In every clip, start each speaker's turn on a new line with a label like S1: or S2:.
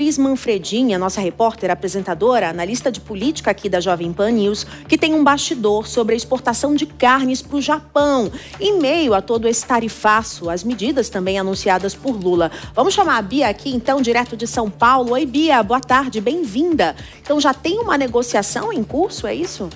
S1: Laís Manfredini, a nossa repórter, apresentadora, analista de política aqui da Jovem Pan News, que tem um bastidor sobre a exportação de carnes para o Japão. Em meio a todo esse tarifaço, as medidas também anunciadas por Lula. Vamos chamar a Bia aqui, então, direto de São Paulo. Oi, Bia, boa tarde, bem-vinda. Então, já tem uma negociação em curso, é isso?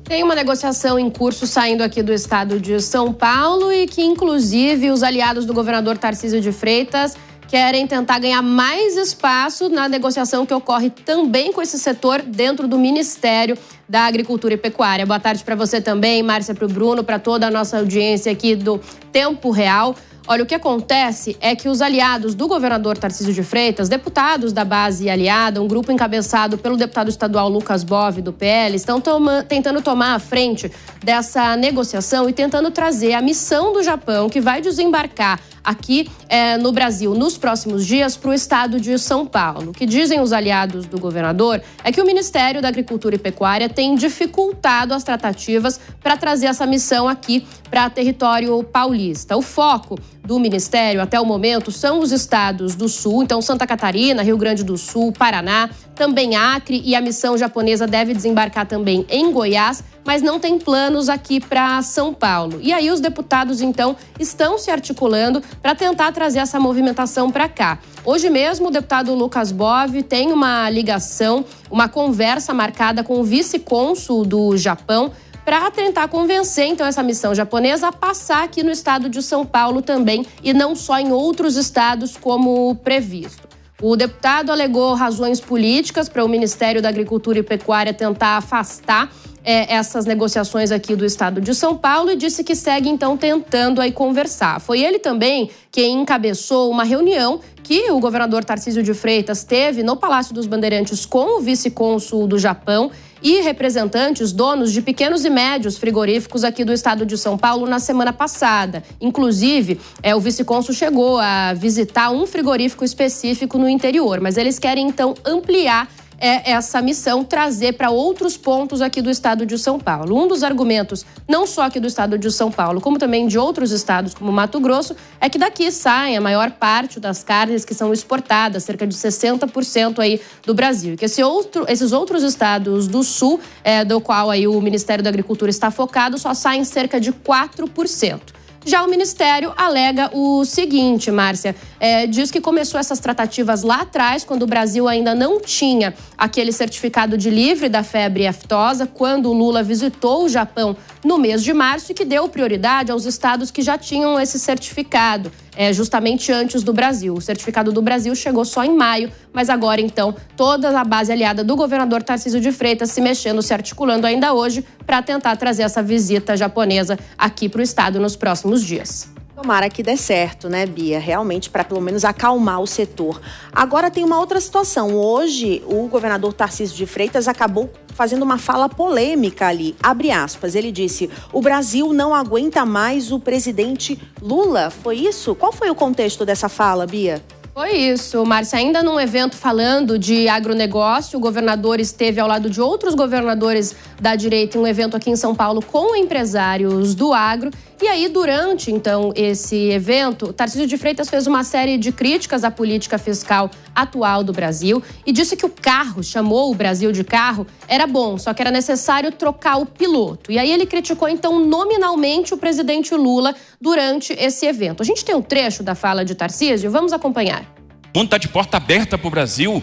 S2: Tem uma negociação em curso saindo aqui do estado de São Paulo e que, inclusive, os aliados do governador Tarcísio de Freitas querem tentar ganhar mais espaço na negociação que ocorre também com esse setor dentro do Ministério da Agricultura e Pecuária. Boa tarde para você também, Márcia, para o Bruno, para toda a nossa audiência aqui do Tempo Real. Olha, o que acontece é que os aliados do governador Tarcísio de Freitas, deputados da base aliada, um grupo encabeçado pelo deputado estadual Lucas Bove, do PL, estão tentando tomar a frente dessa negociação e tentando trazer a missão do Japão, que vai desembarcar aqui no Brasil nos próximos dias, para o estado de São Paulo. O que dizem os aliados do governador é que o Ministério da Agricultura e Pecuária tem dificultado as tratativas para trazer essa missão aqui para território paulista. O foco do Ministério, até o momento, são os estados do Sul, então Santa Catarina, Rio Grande do Sul, Paraná, também Acre, e a missão japonesa deve desembarcar também em Goiás, mas não tem planos aqui para São Paulo. E aí os deputados, então, estão se articulando para tentar trazer essa movimentação para cá. Hoje mesmo, o deputado Lucas Bove tem uma ligação, uma conversa marcada com o vice-cônsul do Japão para tentar convencer, então, essa missão japonesa a passar aqui no estado de São Paulo também e não só em outros estados como previsto. O deputado alegou razões políticas para o Ministério da Agricultura e Pecuária tentar afastar essas negociações aqui do estado de São Paulo e disse que segue, então, tentando aí conversar. Foi ele também quem encabeçou uma reunião que o governador Tarcísio de Freitas teve no Palácio dos Bandeirantes com o vice-cônsul do Japão e representantes, donos de pequenos e médios frigoríficos aqui do estado de São Paulo na semana passada. Inclusive, o vice-cônsul chegou a visitar um frigorífico específico no interior, mas eles querem, então, ampliar essa missão, trazer para outros pontos aqui do estado de São Paulo. Um dos argumentos, não só aqui do estado de São Paulo, como também de outros estados, como Mato Grosso, é que daqui saem a maior parte das carnes que são exportadas, cerca de 60% aí do Brasil. E que esses outros estados do Sul, do qual aí o Ministério da Agricultura está focado, só saem cerca de 4%. Já o Ministério alega o seguinte, Márcia, diz que começou essas tratativas lá atrás, quando o Brasil ainda não tinha aquele certificado de livre da febre aftosa, quando o Lula visitou o Japão no mês de março e que deu prioridade aos estados que já tinham esse certificado, justamente antes do Brasil. O certificado do Brasil chegou só em maio, mas agora, então, toda a base aliada do governador Tarcísio de Freitas se mexendo, se articulando ainda hoje para tentar trazer essa visita japonesa aqui para o estado nos próximos dias.
S1: Tomara que dê certo, né, Bia? Realmente, para pelo menos acalmar o setor. Agora tem uma outra situação. Hoje, o governador Tarcísio de Freitas acabou fazendo uma fala polêmica ali. Abre aspas, ele disse: o Brasil não aguenta mais o presidente Lula. Foi isso? Qual foi o contexto dessa fala, Bia?
S2: Foi isso, Márcia. Ainda num evento falando de agronegócio, o governador esteve ao lado de outros governadores da direita em um evento aqui em São Paulo com empresários do agro. E aí, durante, então, esse evento, Tarcísio de Freitas fez uma série de críticas à política fiscal atual do Brasil e disse que o carro, chamou o Brasil de carro, era bom, só que era necessário trocar o piloto. E aí ele criticou, então, nominalmente o presidente Lula durante esse evento. A gente tem um trecho da fala de Tarcísio, vamos acompanhar.
S3: O mundo está de porta aberta para o Brasil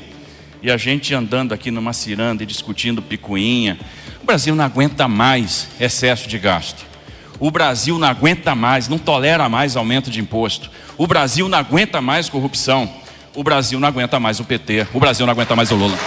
S3: e a gente andando aqui numa ciranda e discutindo picuinha. O Brasil não aguenta mais excesso de gasto. O Brasil não aguenta mais, não tolera mais aumento de imposto. O Brasil não aguenta mais corrupção. O Brasil não aguenta mais o PT. O Brasil não aguenta mais o Lula.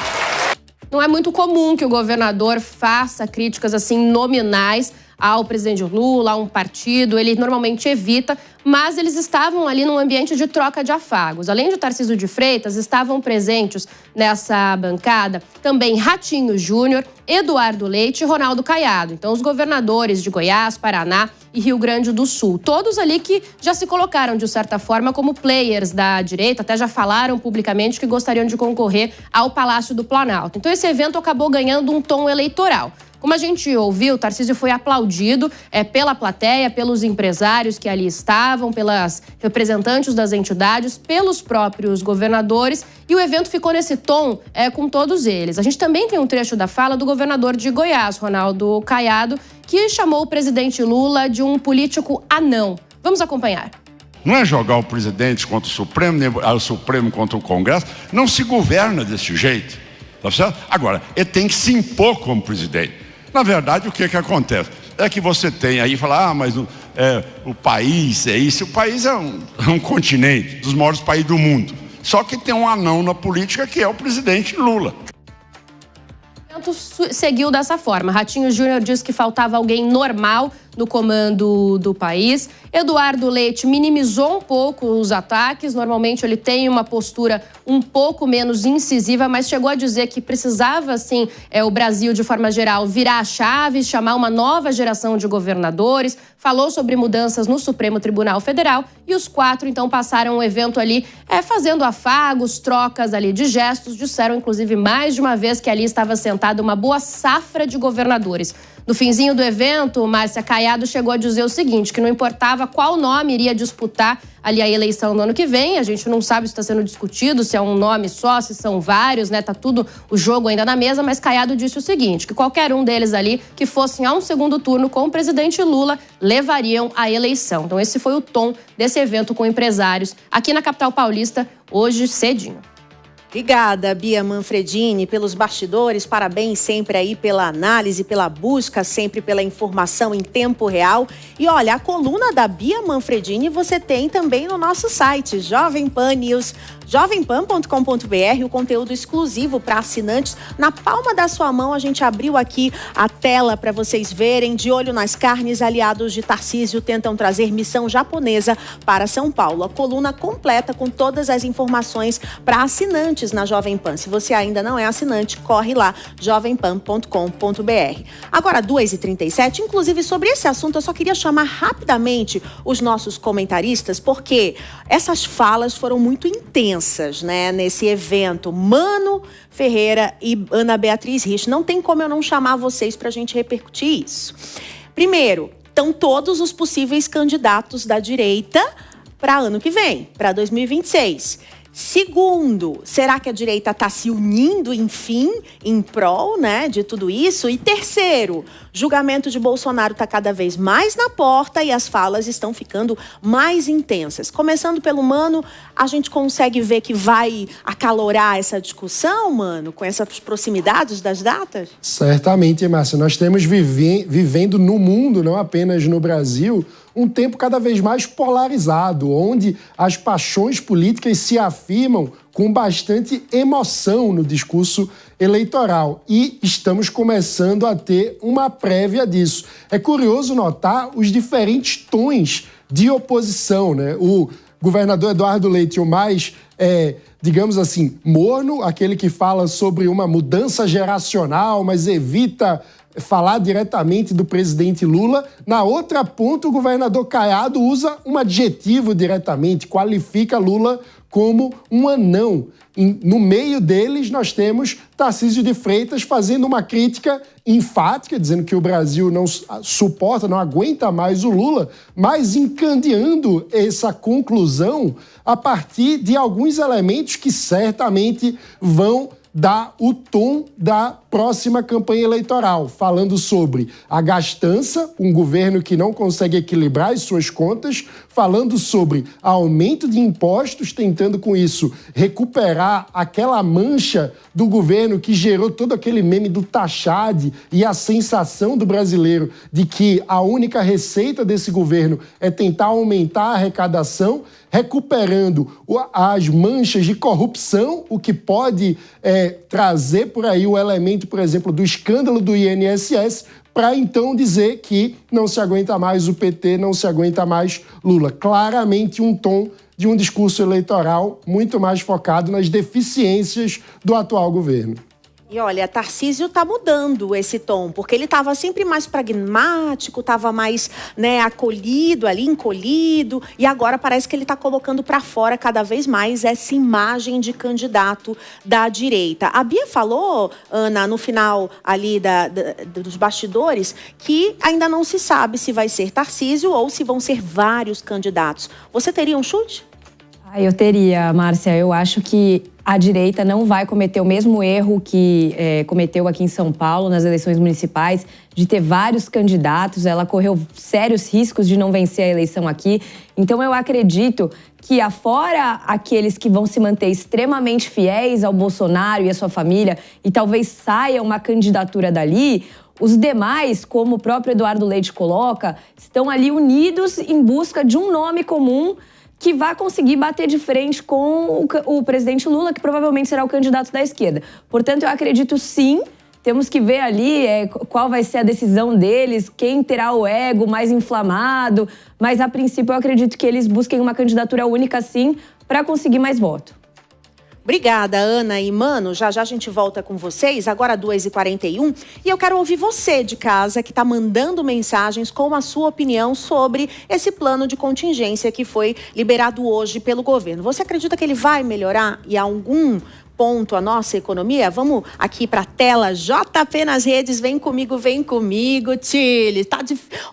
S2: Não é muito comum que o governador faça críticas assim nominais ao presidente Lula, a um partido. Ele normalmente evita, mas eles estavam ali num ambiente de troca de afagos. Além de Tarcísio de Freitas, estavam presentes nessa bancada também Ratinho Júnior, Eduardo Leite e Ronaldo Caiado. Então, os governadores de Goiás, Paraná e Rio Grande do Sul. Todos ali que já se colocaram, de certa forma, como players da direita, até já falaram publicamente que gostariam de concorrer ao Palácio do Planalto. Então, esse evento acabou ganhando um tom eleitoral. Como a gente ouviu, Tarcísio foi aplaudido pela plateia, pelos empresários que ali estavam. passavam pelas representantes das entidades, pelos próprios governadores, e o evento ficou nesse tom com todos eles. A gente também tem um trecho da fala do governador de Goiás, Ronaldo Caiado, que chamou o presidente Lula de um político anão. Vamos acompanhar.
S4: Não é jogar o presidente contra o Supremo, nem o Supremo contra o Congresso. Não se governa desse jeito, tá certo? Agora, ele tem que se impor como presidente. Na verdade, o que acontece? É que você tem aí, fala, mas o país é isso. O país é um continente, dos maiores países do mundo. Só que tem um anão na política, que é o presidente Lula.
S2: Seguiu dessa forma. Ratinho Júnior disse que faltava alguém normal no comando do país. Eduardo Leite minimizou um pouco os ataques. Normalmente ele tem uma postura um pouco menos incisiva, mas chegou a dizer que precisava, sim, o Brasil, de forma geral, virar a chave, chamar uma nova geração de governadores. Falou sobre mudanças no Supremo Tribunal Federal e os 4, então, passaram o evento ali fazendo afagos, trocas ali de gestos. Disseram, inclusive, mais de uma vez que ali estava sentada uma boa safra de governadores. No finzinho do evento, Márcia Caiado chegou a dizer o seguinte, que não importava qual nome iria disputar ali a eleição no ano que vem. A gente não sabe se está sendo discutido, se é um nome só, se são vários, né? Tá tudo o jogo ainda na mesa, mas Caiado disse o seguinte, que qualquer um deles ali que fossem a um segundo turno com o presidente Lula levariam a eleição. Então esse foi o tom desse evento com empresários aqui na capital paulista, hoje cedinho.
S1: Obrigada, Bia Manfredini, pelos bastidores. Parabéns sempre aí pela análise, pela busca, sempre pela informação em tempo real. E olha, a coluna da Bia Manfredini você tem também no nosso site, Jovem Pan News, jovempan.com.br, o conteúdo exclusivo para assinantes. Na palma da sua mão, a gente abriu aqui a tela para vocês verem. De olho nas carnes, aliados de Tarcísio tentam trazer missão japonesa para São Paulo. A coluna completa com todas as informações para assinantes na Jovem Pan. Se você ainda não é assinante, corre lá, jovempan.com.br. Agora, 2h37, inclusive sobre esse assunto, eu só queria chamar rapidamente os nossos comentaristas, porque essas falas foram muito intensas, né, nesse evento. Mano Ferreira e Ana Beatriz Rich. Não tem como eu não chamar vocês para a gente repercutir isso. Primeiro, estão todos os possíveis candidatos da direita para ano que vem, para 2026. Segundo, será que a direita está se unindo, enfim, em prol, né, de tudo isso? E terceiro, julgamento de Bolsonaro está cada vez mais na porta e as falas estão ficando mais intensas. Começando pelo Mano, a gente consegue ver que vai acalorar essa discussão, Mano, com essas proximidades das datas?
S5: Certamente, Márcia. Nós temos vivendo no mundo, não apenas no Brasil, um tempo cada vez mais polarizado, onde as paixões políticas se afirmam com bastante emoção no discurso eleitoral. E estamos começando a ter uma prévia disso. É curioso notar os diferentes tons de oposição, né? O governador Eduardo Leite, o mais, digamos assim, morno, aquele que fala sobre uma mudança geracional, mas evita falar diretamente do presidente Lula. Na outra ponta, o governador Caiado usa um adjetivo diretamente, qualifica Lula como um anão. No meio deles, nós temos Tarcísio de Freitas fazendo uma crítica enfática, dizendo que o Brasil não suporta, não aguenta mais o Lula, mas encadeando essa conclusão a partir de alguns elementos que certamente vão dar o tom da próxima campanha eleitoral, falando sobre a gastança, um governo que não consegue equilibrar as suas contas, falando sobre aumento de impostos, tentando com isso recuperar aquela mancha do governo que gerou todo aquele meme do taxade e a sensação do brasileiro de que a única receita desse governo é tentar aumentar a arrecadação, recuperando as manchas de corrupção, o que pode trazer por aí o elemento, por exemplo, do escândalo do INSS, para então dizer que não se aguenta mais o PT, não se aguenta mais Lula. Claramente um tom de um discurso eleitoral muito mais focado nas deficiências do atual governo.
S1: E olha, Tarcísio está mudando esse tom, porque ele estava sempre mais pragmático, estava mais, acolhido ali, encolhido, e agora parece que ele está colocando para fora cada vez mais essa imagem de candidato da direita. A Bia falou, Ana, no final ali dos bastidores, que ainda não se sabe se vai ser Tarcísio ou se vão ser vários candidatos. Você teria um chute?
S6: Eu teria, Márcia. Eu acho que a direita não vai cometer o mesmo erro que cometeu aqui em São Paulo nas eleições municipais, de ter vários candidatos. Ela correu sérios riscos de não vencer a eleição aqui. Então eu acredito que, afora aqueles que vão se manter extremamente fiéis ao Bolsonaro e à sua família, e talvez saia uma candidatura dali, os demais, como o próprio Eduardo Leite coloca, estão ali unidos em busca de um nome comum que vai conseguir bater de frente com o presidente Lula, que provavelmente será o candidato da esquerda. Portanto, eu acredito sim, temos que ver ali qual vai ser a decisão deles, quem terá o ego mais inflamado, mas a princípio eu acredito que eles busquem uma candidatura única sim, para conseguir mais voto.
S1: Obrigada, Ana e Mano. Já a gente volta com vocês, agora 2h41. E eu quero ouvir você de casa que está mandando mensagens com a sua opinião sobre esse plano de contingência que foi liberado hoje pelo governo. Você acredita que ele vai melhorar em algum ponto a nossa economia? Vamos aqui para a tela. JP nas redes, vem comigo, Tile.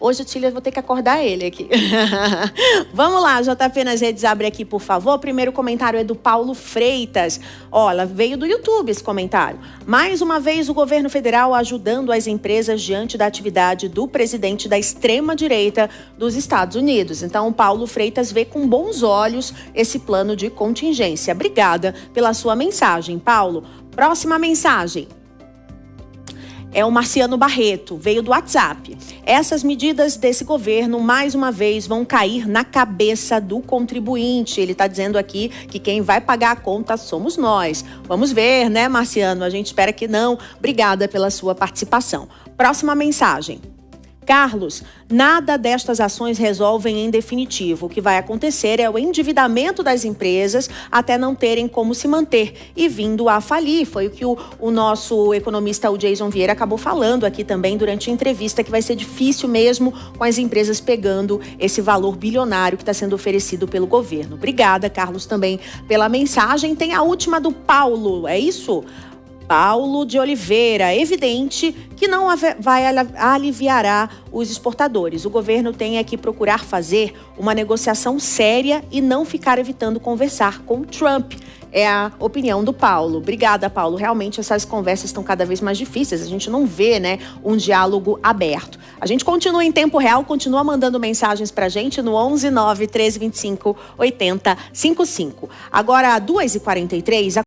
S1: Hoje o Tile, eu vou ter que acordar ele aqui. Vamos lá, JP nas redes, abre aqui, por favor. Primeiro comentário é do Paulo Freitas. Olha, veio do YouTube esse comentário. Mais uma vez, o governo federal ajudando as empresas diante da atividade do presidente da extrema-direita dos Estados Unidos. Então, o Paulo Freitas vê com bons olhos esse plano de contingência. Obrigada pela sua mensagem, Paulo. Próxima mensagem é o Marciano Barreto, veio do WhatsApp. Essas medidas desse governo, mais uma vez, vão cair na cabeça do contribuinte. Ele está dizendo aqui que quem vai pagar a conta somos nós. Vamos ver, né, Marciano? A gente espera que não. Obrigada pela sua participação. Próxima mensagem. Carlos, nada destas ações resolvem em definitivo. O que vai acontecer é o endividamento das empresas até não terem como se manter e vindo a falir. Foi o que o nosso economista, o Jason Vieira, acabou falando aqui também durante a entrevista, que vai ser difícil mesmo com as empresas pegando esse valor bilionário que está sendo oferecido pelo governo. Obrigada, Carlos, também pela mensagem. Tem a última do Paulo, é isso? Paulo de Oliveira, evidente que não vai aliviará os exportadores. O governo tem que procurar fazer uma negociação séria e não ficar evitando conversar com Trump. É a opinião do Paulo. Obrigada, Paulo. Realmente essas conversas estão cada vez mais difíceis. A gente não vê, um diálogo aberto. A gente continua em tempo real, continua mandando mensagens pra gente no 11 9 13 25 80 55. Agora, 2h43,